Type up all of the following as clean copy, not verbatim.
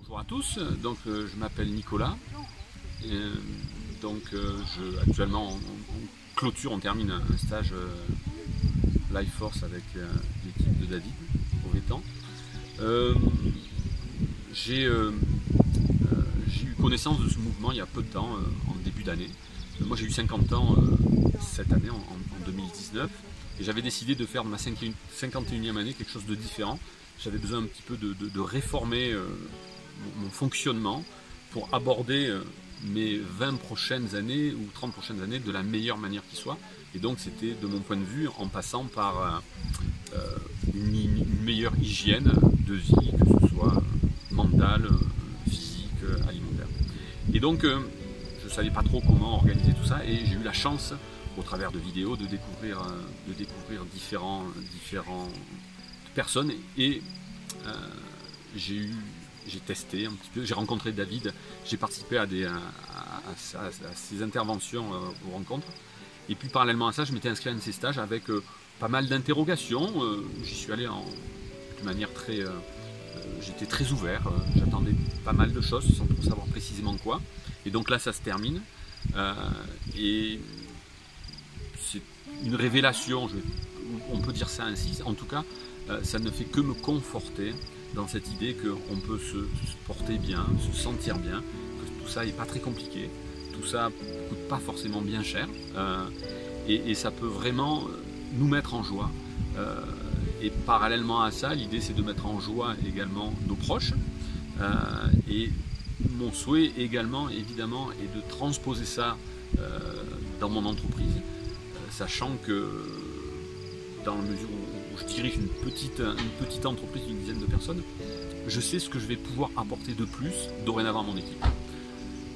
Bonjour à tous, donc je m'appelle Nicolas. Actuellement on clôture, on termine un stage Life Force avec l'équipe de David au Vétan. J'ai eu connaissance de ce mouvement il y a peu de temps, en début d'année. Moi j'ai eu 50 ans cette année, en 2019, et j'avais décidé de faire de ma 51e année quelque chose de différent. J'avais besoin un petit peu de réformer mon fonctionnement pour aborder mes 20 prochaines années ou 30 prochaines années de la meilleure manière qui soit. Et donc c'était, de mon point de vue, en passant par une meilleure hygiène de vie, que ce soit mentale, physique, alimentaire. Et donc je ne savais pas trop comment organiser tout ça, et j'ai eu la chance, au travers de vidéos, de découvrir différentes personnes, et j'ai testé un petit peu, j'ai rencontré David, j'ai participé à ses interventions aux rencontres, et puis parallèlement à ça, je m'étais inscrit à un de ces stages avec pas mal d'interrogations. J'y suis allé de manière très... j'étais très ouvert, j'attendais pas mal de choses sans trop savoir précisément quoi, et donc là ça se termine, et c'est une révélation, on peut dire ça ainsi. En tout cas, ça ne fait que me conforter dans cette idée qu'on peut se porter bien, se sentir bien, que tout ça n'est pas très compliqué, tout ça ne coûte pas forcément bien cher, et ça peut vraiment nous mettre en joie. Et parallèlement à ça, l'idée c'est de mettre en joie également nos proches, et mon souhait également, évidemment, est de transposer ça dans mon entreprise, sachant que dans la mesure où je dirige une petite entreprise d'une dizaine de personnes, je sais ce que je vais pouvoir apporter de plus dorénavant à mon équipe.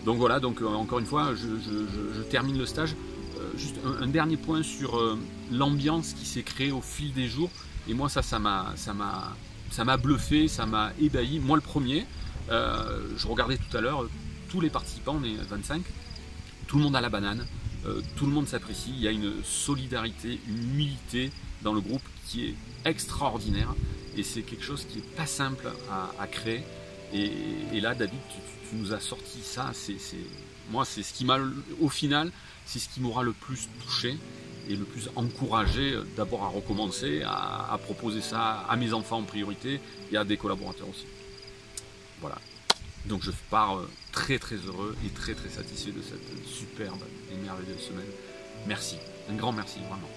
Donc voilà, encore une fois, je termine le stage. Juste un dernier point sur l'ambiance qui s'est créée au fil des jours. Et moi ça m'a bluffé, ça m'a ébahi. Moi le premier, je regardais tout à l'heure, tous les participants, on est 25, tout le monde a la banane. Tout le monde s'apprécie, il y a une solidarité, une humilité dans le groupe qui est extraordinaire, et c'est quelque chose qui n'est pas simple à créer, et là David, tu nous as sorti ça. Moi c'est ce qui m'a, au final, c'est ce qui m'aura le plus touché et le plus encouragé, d'abord à recommencer, à proposer ça à mes enfants en priorité et à des collaborateurs aussi. Voilà. Donc je pars très heureux et très satisfait de cette superbe et merveilleuse semaine. Merci, un grand merci vraiment.